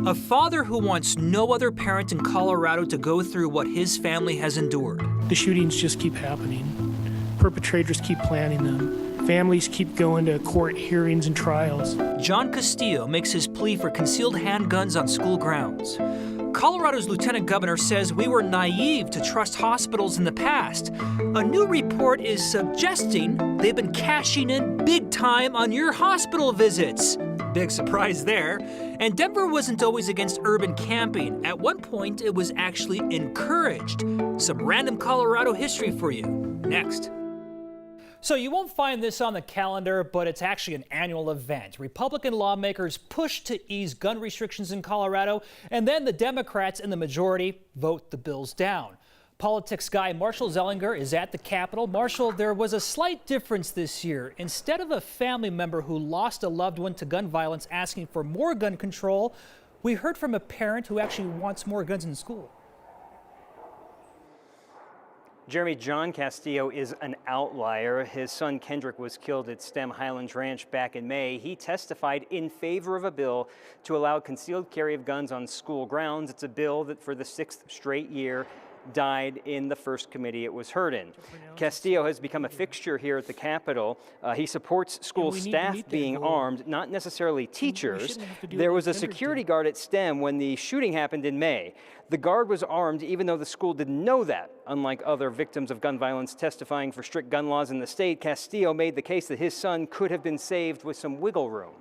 A father who wants no other parent in Colorado to go through what his family has endured. The shootings just keep happening. Perpetrators keep planning them. Families keep going to court hearings and trials. John Castillo makes his plea for concealed handguns on school grounds. Colorado's lieutenant governor says we were naive to trust hospitals in the past. A new report is suggesting they've been cashing in big time on your hospital visits. Big surprise there. And Denver wasn't always against urban camping. At one point, it was actually encouraged. Some random Colorado history for you. Next. So you won't find this on the calendar, but it's actually an annual event. Republican lawmakers push to ease gun restrictions in Colorado, and then the Democrats in the majority vote the bills down. Politics guy Marshall Zellinger is at the Capitol. Marshall, there was a slight difference this year. Instead of a family member who lost a loved one to gun violence asking for more gun control, we heard from a parent who actually wants more guns in school. Jeremy, John Castillo is an outlier. His son Kendrick was killed at Stem Highlands Ranch back in May. He testified in favor of a bill to allow concealed carry of guns on school grounds. It's a bill that for the 6th straight year died in the first committee it was heard in. Castillo has become a fixture here at the Capitol. He supports school staff being armed, not necessarily teachers. There was a security guard at STEM when the shooting happened in May. The guard was armed even though the school didn't know that. Unlike other victims of gun violence testifying for strict gun laws in the state, Castillo made the case that his son could have been saved with some wiggle room.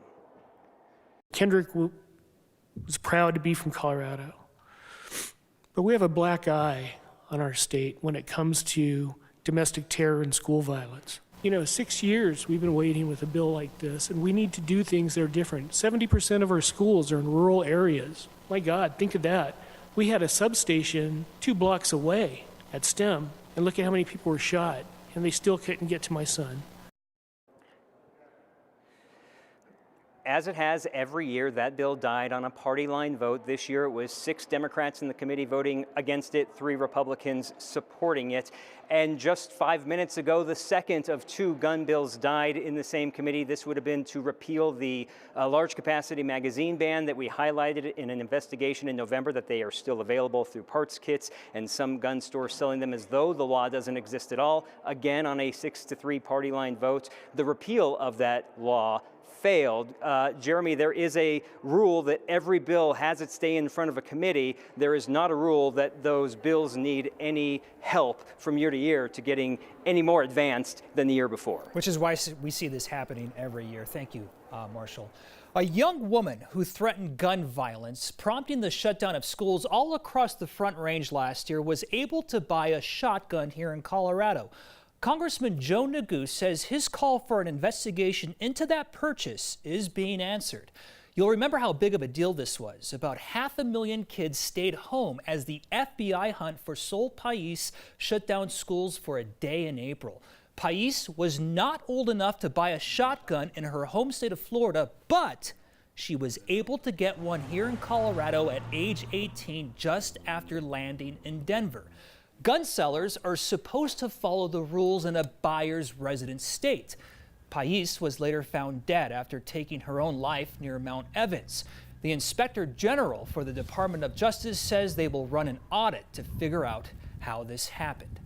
Kendrick was proud to be from Colorado. But we have a black eye on our state when it comes to domestic terror and school violence. 6 years we've been waiting with a bill like this, and we need to do things that are different. 70% of our schools are in rural areas. My God, think of that. We had a substation 2 blocks away at STEM, and look at how many people were shot, and they still couldn't get to my son. As it has every year, that bill died on a party line vote. This year it was 6 Democrats in the committee voting against it, 3 Republicans supporting it. And just 5 minutes ago, the second of 2 gun bills died in the same committee. This would have been to repeal the large capacity magazine ban that we highlighted in an investigation in November, that they are still available through parts kits and some gun stores selling them as though the law doesn't exist at all. Again, on a 6-3 party line vote, the repeal of that law failed. Jeremy, there is a rule that every bill has its day in front of a committee. There is not a rule that those bills need any help from year to year to getting any more advanced than the year before. Which is why we see this happening every year. Thank you, Marshall. A young woman who threatened gun violence, prompting the shutdown of schools all across the Front Range last year, was able to buy a shotgun here in Colorado. Congressman Joe Neguse says his call for an investigation into that purchase is being answered. You'll remember how big of a deal this was. About 500,000 kids stayed home as the FBI hunt for Sol Pais shut down schools for a day in April. Pais was not old enough to buy a shotgun in her home state of Florida, but she was able to get one here in Colorado at age 18 just after landing in Denver. Gun sellers are supposed to follow the rules in a buyer's resident state. Pais was later found dead after taking her own life near Mount Evans. The Inspector General for the Department of Justice says they will run an audit to figure out how this happened.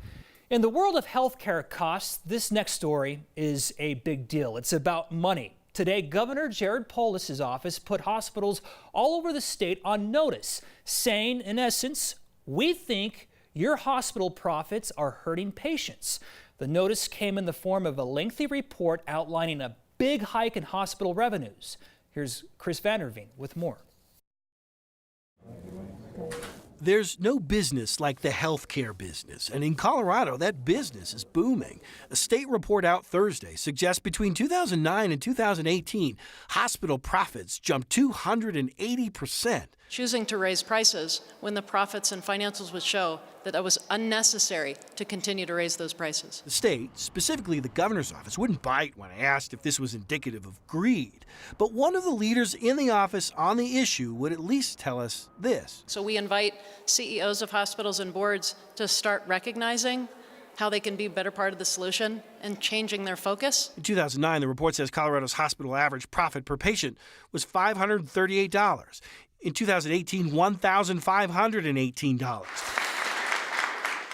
In the world of healthcare costs, this next story is a big deal. It's about money. Today, Governor Jared Polis's office put hospitals all over the state on notice, saying, in essence, we think your hospital profits are hurting patients. The notice came in the form of a lengthy report outlining a big hike in hospital revenues. Here's Chris Vanderveen with more. There's no business like the healthcare business, and in Colorado, that business is booming. A state report out Thursday suggests between 2009 and 2018, hospital profits jumped 280%. Choosing to raise prices when the profits and financials would show that it was unnecessary to continue to raise those prices. The state, specifically the governor's office, wouldn't bite when I asked if this was indicative of greed. But one of the leaders in the office on the issue would at least tell us this. So we invite CEOs of hospitals and boards to start recognizing how they can be a better part of the solution and changing their focus. In 2009, the report says Colorado's hospital average profit per patient was $538. In 2018, $1,518.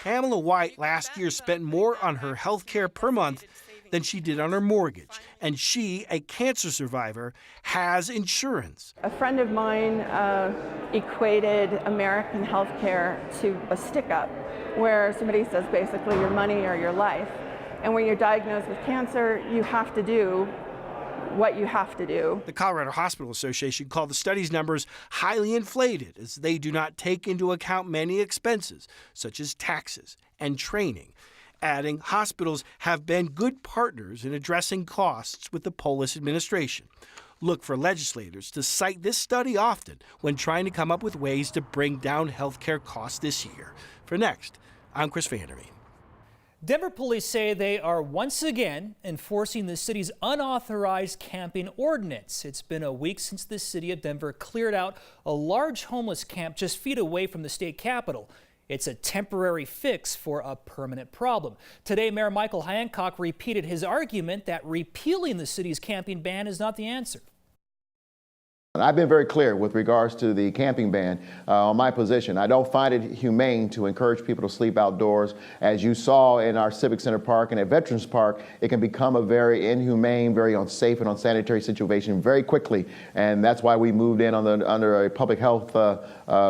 Pamela White last year spent more on her health care per month than she did on her mortgage. And she, a cancer survivor, has insurance. A friend of mine equated American health care to a stick-up, where somebody says basically your money or your life. And when you're diagnosed with cancer, you have to do what you have to do. The Colorado Hospital Association called the study's numbers highly inflated, as they do not take into account many expenses, such as taxes and training, adding hospitals have been good partners in addressing costs with the Polis administration. Look for legislators to cite this study often when trying to come up with ways to bring down health care costs this year. For Next, I'm Chris Vanderveen. Denver police say they are once again enforcing the city's unauthorized camping ordinance. It's been a week since the city of Denver cleared out a large homeless camp just feet away from the state capitol. It's a temporary fix for a permanent problem. Today, Mayor Michael Hancock repeated his argument that repealing the city's camping ban is not the answer. I've been very clear with regards to the camping ban on my position. I don't find it humane to encourage people to sleep outdoors. As you saw in our Civic Center Park and at Veterans Park, it can become a very inhumane, very unsafe and unsanitary situation very quickly. And that's why we moved in under a public health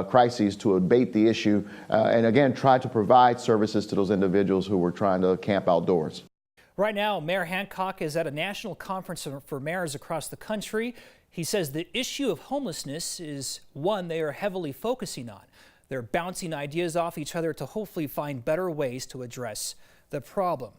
crisis to abate the issue and again, try to provide services to those individuals who were trying to camp outdoors. Right now, Mayor Hancock is at a national conference for mayors across the country. He says the issue of homelessness is one they are heavily focusing on. They're bouncing ideas off each other to hopefully find better ways to address the problem.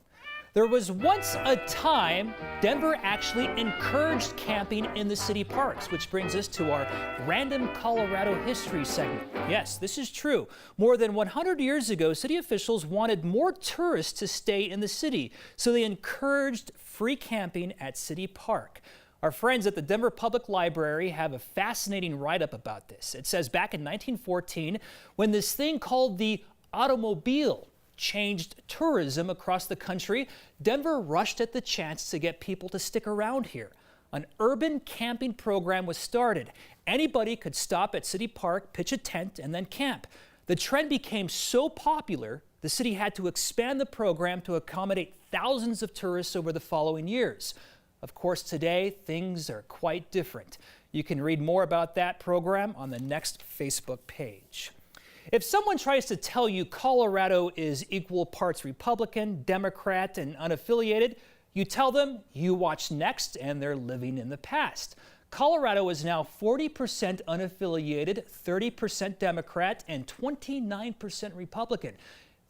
There was once a time Denver actually encouraged camping in the city parks, which brings us to our Random Colorado History segment. Yes, this is true. More than 100 years ago, city officials wanted more tourists to stay in the city, so they encouraged free camping at City Park. Our friends at the Denver Public Library have a fascinating write-up about this. It says back in 1914, when this thing called the automobile changed tourism across the country, Denver rushed at the chance to get people to stick around here. An urban camping program was started. Anybody could stop at City Park, pitch a tent, and then camp. The trend became so popular, the city had to expand the program to accommodate thousands of tourists over the following years. Of course, today, things are quite different. You can read more about that program on the Next Facebook page. If someone tries to tell you Colorado is equal parts Republican, Democrat, and unaffiliated, you tell them you watch Next and they're living in the past. Colorado is now 40% unaffiliated, 30% Democrat, and 29% Republican.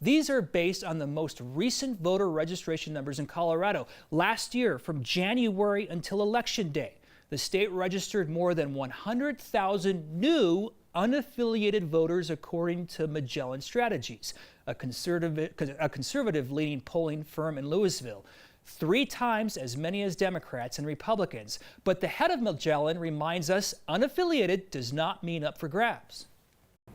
These are based on the most recent voter registration numbers in Colorado. Last year, from January until Election Day, the state registered more than 100,000 new unaffiliated voters, according to Magellan Strategies, a conservative-leaning polling firm in Louisville. 3 times as many as Democrats and Republicans. But the head of Magellan reminds us unaffiliated does not mean up for grabs.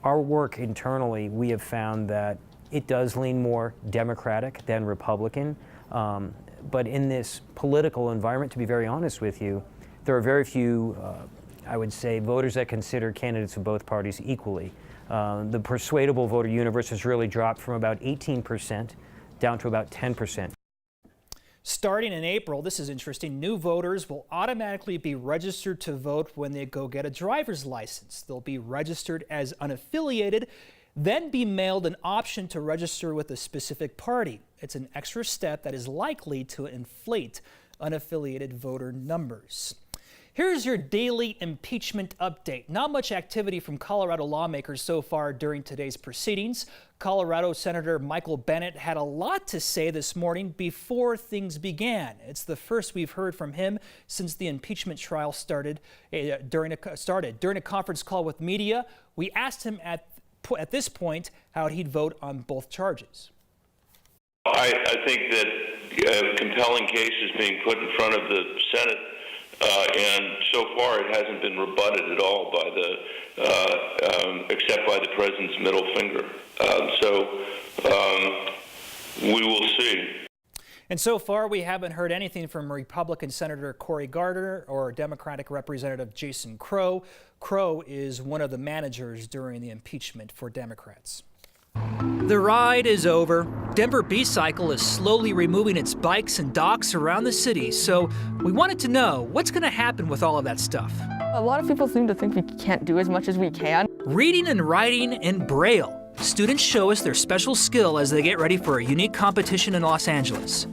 Our work internally, we have found that it does lean more Democratic than Republican. But in this political environment, to be very honest with you, there are very few, I would say, voters that consider candidates of both parties equally. The persuadable voter universe has really dropped from about 18% down to about 10%. Starting in April, this is interesting, new voters will automatically be registered to vote when they go get a driver's license. They'll be registered as unaffiliated, then be mailed an option to register with a specific party. It's an extra step that is likely to inflate unaffiliated voter numbers. Here's your daily impeachment update. Not much activity from Colorado lawmakers so far during today's proceedings. Colorado Senator Michael Bennet had a lot to say this morning before things began. It's the first we've heard from him since the impeachment trial started. During a conference call with media, we asked him at this point how he'd vote on both charges. I think that a compelling case is being put in front of the Senate. And so far, it hasn't been rebutted at all by except by the president's middle finger. So we will see. And so far, we haven't heard anything from Republican Senator Cory Gardner or Democratic Representative Jason Crow. Crow is one of the managers during the impeachment for Democrats. The ride is over. Denver bcycle is slowly removing its bikes and docks around the city, so we wanted to know what's going to happen with all of that stuff. A lot of people seem to think we can't do as much as we can. Reading and writing in Braille. Students show us their special skill as they get ready for a unique competition in Los Angeles.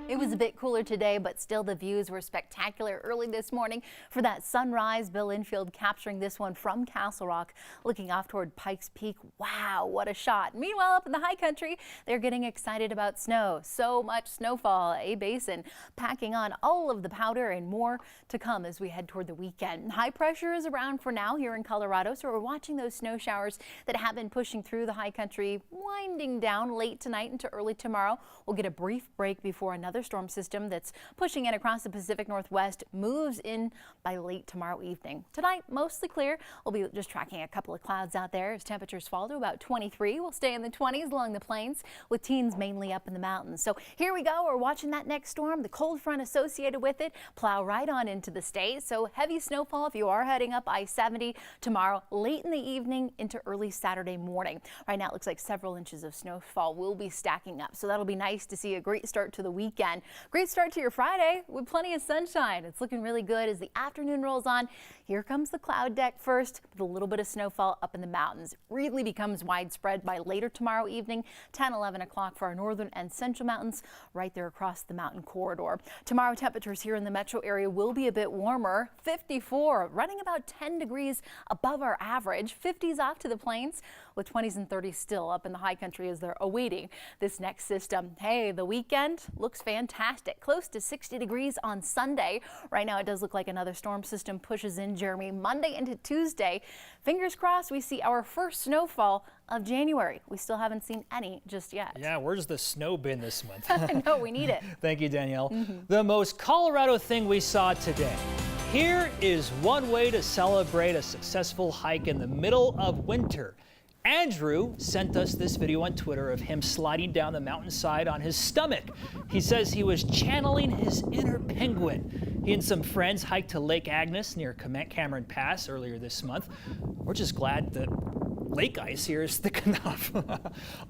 It was a bit cooler today, but still the views were spectacular early this morning for that sunrise. Bill Infield capturing this one from Castle Rock, looking off toward Pikes Peak. Wow, what a shot. Meanwhile, up in the high country, they're getting excited about snow. So much snowfall. A basin packing on all of the powder and more to come as we head toward the weekend. High pressure is around for now here in Colorado, so we're watching those snow showers that have been pushing through the high country, winding down late tonight into early tomorrow. We'll get a brief break before another storm system that's pushing in across the Pacific Northwest moves in by late tomorrow evening. Tonight, mostly clear. We'll be just tracking a couple of clouds out there as temperatures fall to about 23. We'll stay in the 20s along the plains with teens mainly up in the mountains. So here we go. We're watching that next storm, the cold front associated with it, plow right on into the state. So heavy snowfall if you are heading up I-70 tomorrow late in the evening into early Saturday morning. Right now it looks like several inches of snowfall will be stacking up. So that'll be nice to see. A great start to the weekend. Great start to your Friday with plenty of sunshine. It's looking really good as the afternoon rolls on. Here comes the cloud deck first with a little bit of snowfall up in the mountains. It really becomes widespread by later tomorrow evening, 10, 11 o'clock for our northern and central mountains right there across the mountain corridor. Tomorrow temperatures here in the metro area will be a bit warmer, 54, running about 10 degrees above our average, 50s off to the plains with 20s and 30s still up in the high country as they're awaiting this next system. Hey, the weekend looks fantastic. close to 60 degrees on Sunday. Right now it does look like another storm system pushes in, Jeremy, Monday into Tuesday. Fingers crossed we see our first snowfall of January. We still haven't seen any just yet. Yeah, where's the snow been this month? I know, we need it. Thank you, Danielle. The most Colorado thing we saw today. Here is one way to celebrate a successful hike in the middle of winter. Andrew sent us this video on Twitter of him sliding down the mountainside on his stomach. He says he was channeling his inner penguin. He and some friends hiked to Lake Agnes near Cameron Pass earlier this month. We're just glad the lake ice here is thick enough.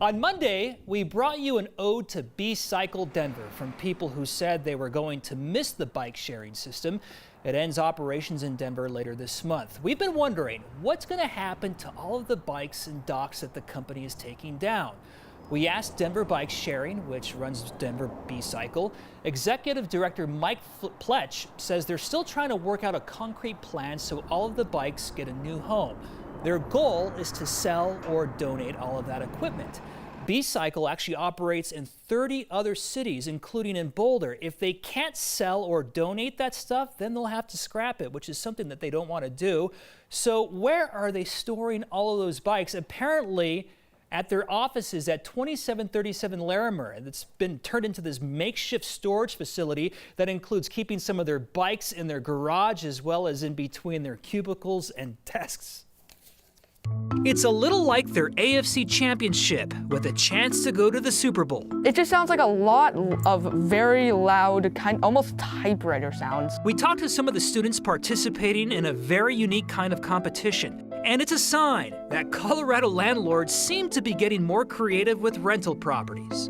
On Monday, we brought you an ode to bcycle Denver from people who said they were going to miss the bike sharing system. It ends operations in Denver later this month. We've been wondering what's going to happen to all of the bikes and docks that the company is taking down. We asked Denver Bike Sharing, which runs Denver bcycle. Executive Director Mike Pletch says they're still trying to work out a concrete plan so all of the bikes get a new home. Their goal is to sell or donate all of that equipment. bcycle actually operates in 30 other cities, including in Boulder. If they can't sell or donate that stuff, then they'll have to scrap it, which is something that they don't want to do. So where are they storing all of those bikes? Apparently at their offices at 2737 Larimer, and it's been turned into this makeshift storage facility that includes keeping some of their bikes in their garage as well as in between their cubicles and desks. It's a little like their AFC championship with a chance to go to the Super Bowl. It just sounds like a lot of very loud, almost typewriter sounds. We talked to some of the students participating in a very unique kind of competition. And it's a sign that Colorado landlords seem to be getting more creative with rental properties.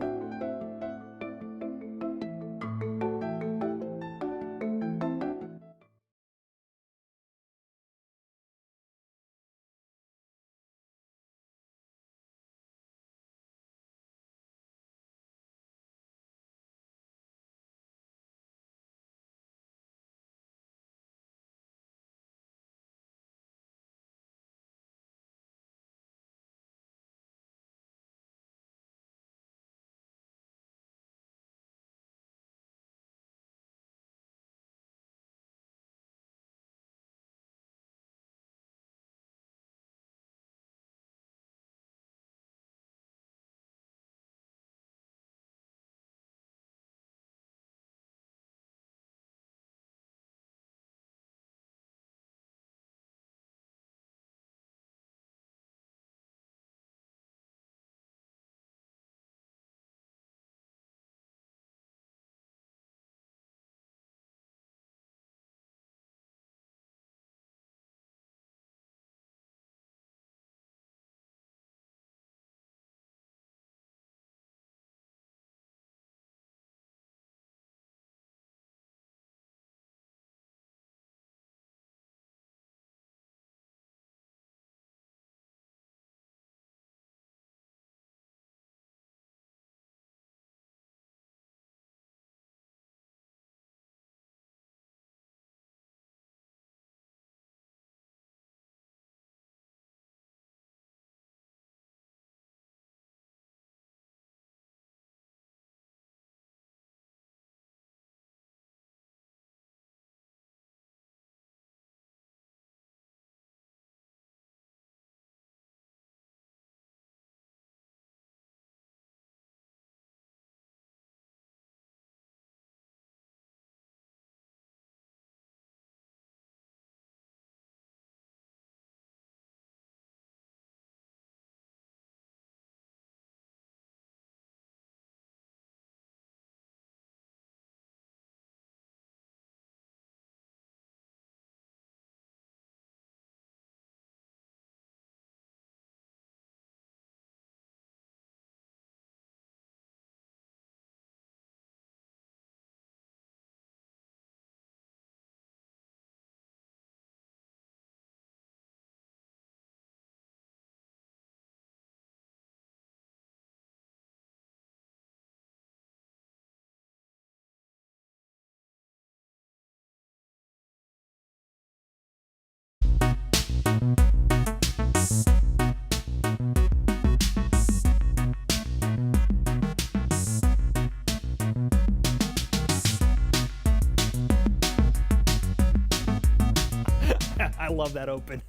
love that open.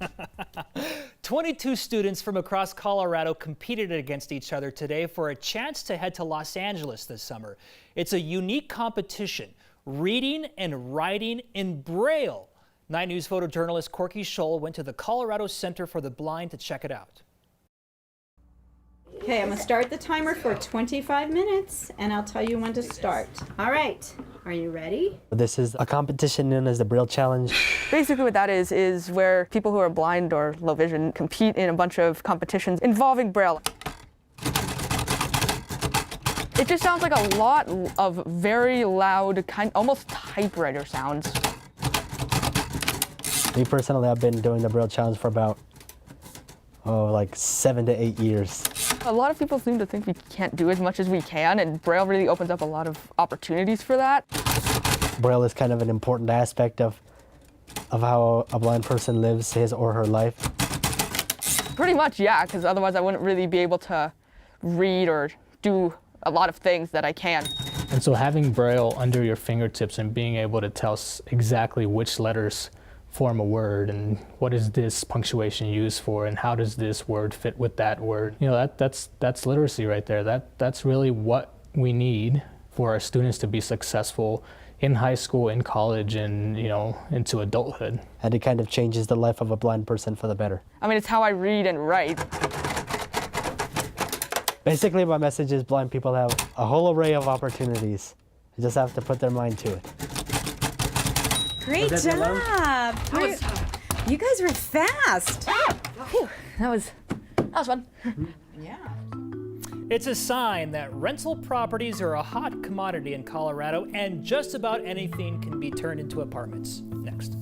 22 students from across Colorado competed against each other today for a chance to head to Los Angeles this summer. It's a unique competition, reading and writing in Braille. 9 News photojournalist Corky Scholl went to the Colorado Center for the Blind to check it out. Okay, I'm gonna start the timer for 25 minutes and I'll tell you when to start. All right, are you ready? This is a competition known as the Braille Challenge. Basically what that is where people who are blind or low vision compete in a bunch of competitions involving Braille. It just sounds like a lot of very loud, almost typewriter sounds. Me personally, I've been doing the Braille Challenge for about, like 7 to 8 years. A lot of people seem to think we can't do as much as we can, and Braille really opens up a lot of opportunities for that. Braille is kind of an important aspect of how a blind person lives his or her life. Pretty much, yeah, because otherwise I wouldn't really be able to read or do a lot of things that I can. And so having Braille under your fingertips and being able to tell exactly which letters form a word and what is this punctuation used for and how does this word fit with that word, you know, that's literacy right there. That's really what we need for our students to be successful in high school, in college, and, you know, into adulthood. And it kind of changes the life of a blind person for the better. I mean, it's how I read and write. Basically, my message is blind people have a whole array of opportunities. They just have to put their mind to it. Great job! You guys were fast. Whew, that was fun. Yeah. It's a sign that rental properties are a hot commodity in Colorado, and just about anything can be turned into apartments. Next.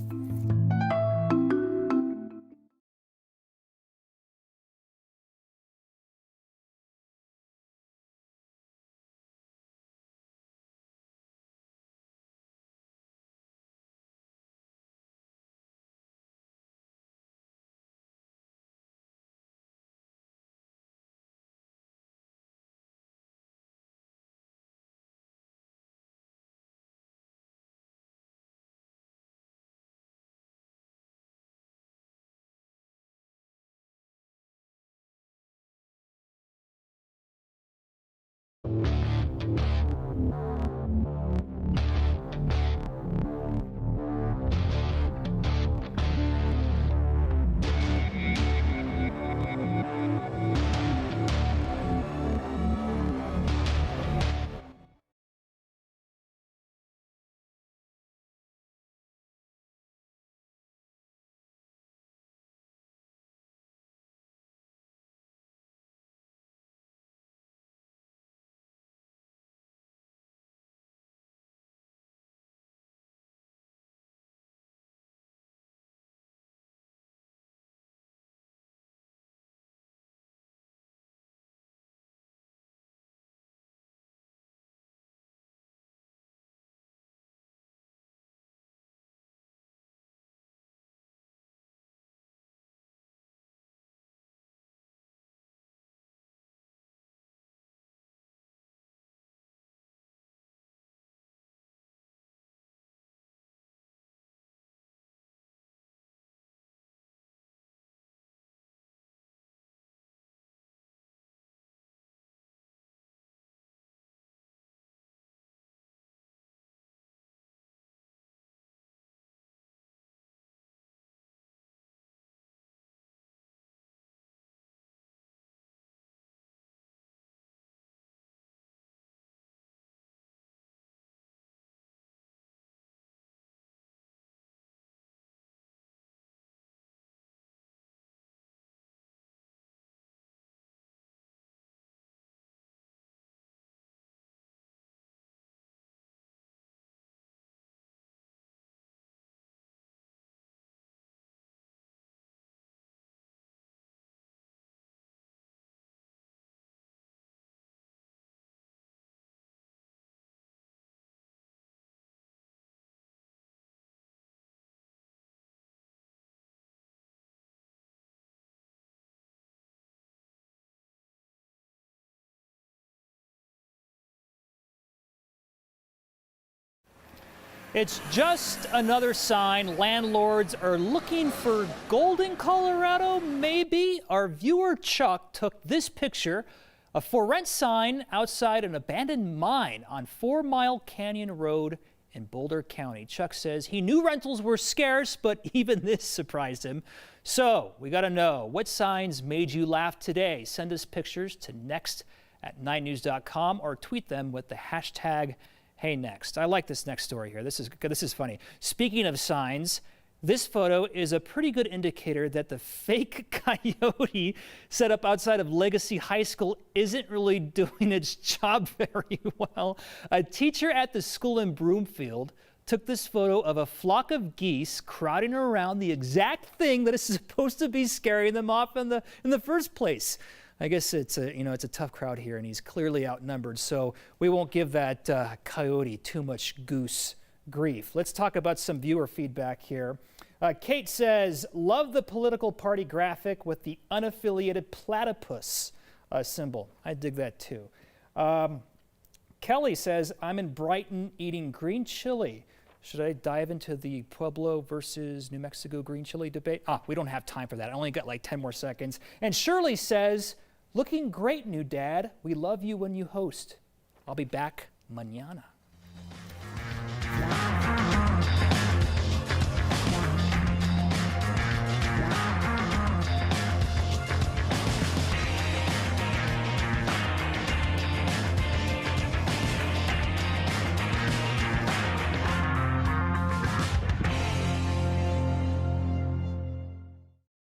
It's just another sign landlords are looking for gold in Colorado, maybe. Our viewer Chuck took this picture, a for rent sign outside an abandoned mine on 4 Mile Canyon Road in Boulder County. Chuck says he knew rentals were scarce, but even this surprised him. So we got to know, what signs made you laugh today? Send us pictures to next@9news.com or tweet them with the hashtag #HeyNext. I like this next story here. This is funny. Speaking of signs, this photo is a pretty good indicator that the fake coyote set up outside of Legacy High School isn't really doing its job very well. A teacher at the school in Broomfield took this photo of a flock of geese crowding around the exact thing that is supposed to be scaring them off in the first place. I guess it's a tough crowd here, and he's clearly outnumbered, so we won't give that coyote too much goose grief. Let's talk about some viewer feedback here. Kate says, love the political party graphic with the unaffiliated platypus symbol. I dig that too. Kelly says, I'm in Brighton eating green chili. Should I dive into the Pueblo versus New Mexico green chili debate? We don't have time for that. I only got like 10 more seconds. And Shirley says, looking great, new dad. We love you when you host. I'll be back mañana.